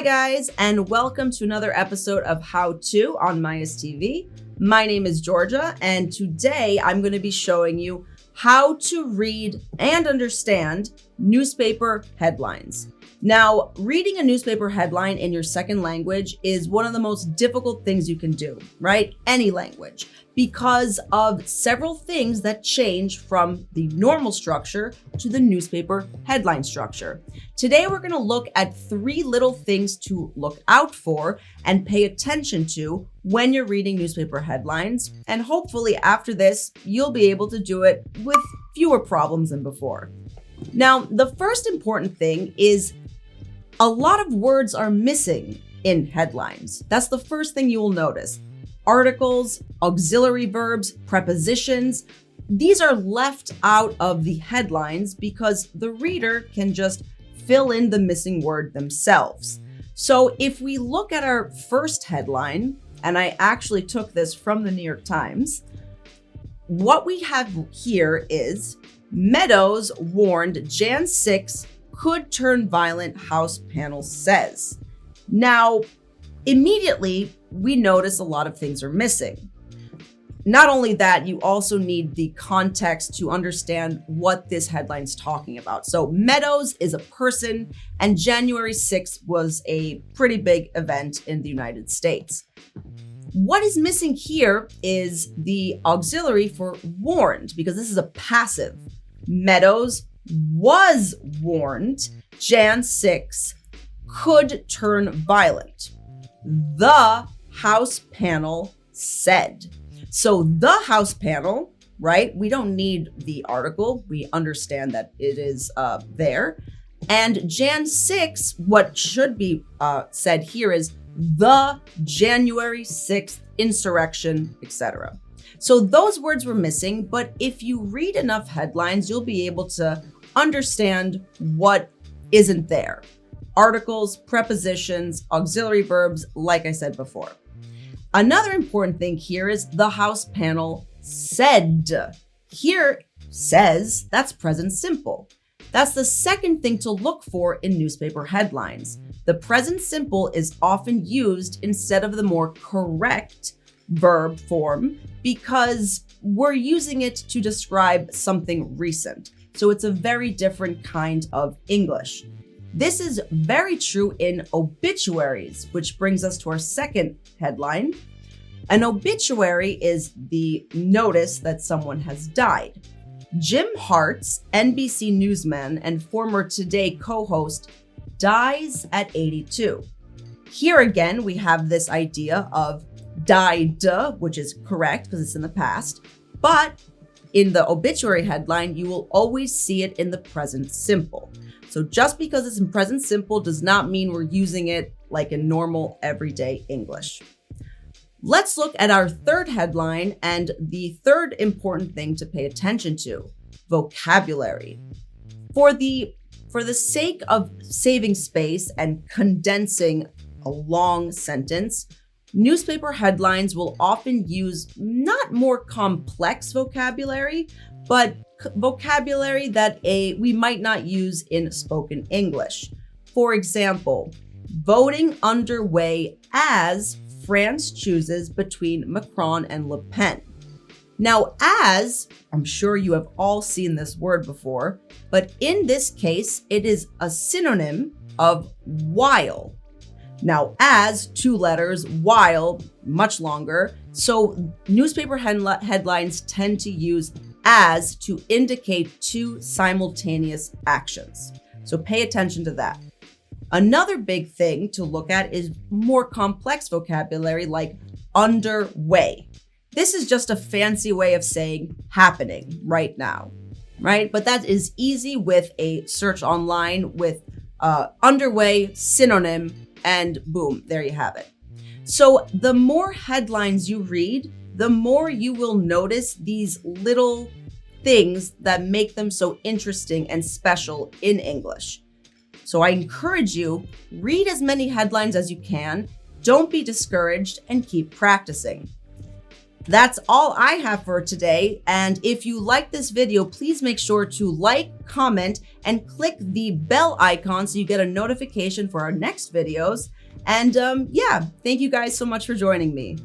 Hi guys, and welcome to another episode of How To on Myas TV. My name is Georgia, and today I'm going to be showing you how to read and understand newspaper headlines. Now, reading a newspaper headline in your second language is one of the most difficult things you can do, right? Any language, because of several things that change from the normal structure to the newspaper headline structure. Today, we're going to look at 3 little things to look out for and pay attention to when you're reading newspaper headlines. And hopefully after this, you'll be able to do it with fewer problems than before. Now, the first important thing is a lot of words are missing in headlines. That's the first thing you will notice. Articles, auxiliary verbs, prepositions, these are left out of the headlines because the reader can just fill in the missing word themselves. So if we look at our first headline, and I actually took this from the New York Times, what we have here is Meadows warned Jan 6 could turn violent, House panel says. Now, immediately, we notice a lot of things are missing. Not only that, you also need the context to understand what this headline's talking about. So Meadows is a person, and January 6th was a pretty big event in the United States. What is missing here is the auxiliary for warned, because this is a passive. Meadows was warned Jan 6 could turn violent. The House panel said. So the House panel, right? We don't need the article. We understand that it is there. And Jan 6, what should be said here is the January 6th insurrection, etc. So those words were missing, but if you read enough headlines, you'll be able to understand what isn't there. Articles, prepositions, auxiliary verbs, like I said before. Another important thing here is the House panel said. Here says, that's present simple. That's the second thing to look for in newspaper headlines. The present simple is often used instead of the more correct verb form because we're using it to describe something recent. So it's a very different kind of English. This is very true in obituaries, which brings us to our second headline. An obituary is the notice that someone has died. Jim Hartz, NBC newsman and former Today co-host, dies at 82. Here again, we have this idea of died, which is correct because it's in the past, but in the obituary headline, you will always see it in the present simple. So just because it's in present simple does not mean we're using it like in normal everyday English. Let's look at our third headline and the third important thing to pay attention to, vocabulary. For the sake of saving space and condensing a long sentence, newspaper headlines will often use not more complex vocabulary, but vocabulary that we might not use in spoken English. For example, voting underway as France chooses between Macron and Le Pen. Now, as, I'm sure you have all seen this word before, but in this case, it is a synonym of while. Now, as, 2 letters, while, much longer. So newspaper headlines tend to use as to indicate 2 simultaneous actions. So pay attention to that. Another big thing to look at is more complex vocabulary like underway. This is just a fancy way of saying happening right now, right? But that is easy with a search online with underway synonym, and boom, there you have it. So the more headlines you read, the more you will notice these little things that make them so interesting and special in English. So I encourage you, read as many headlines as you can, don't be discouraged, and keep practicing. That's all I have for today. And if you like this video, please make sure to like, comment, and click the bell icon so you get a notification for our next videos. And yeah, thank you guys so much for joining me.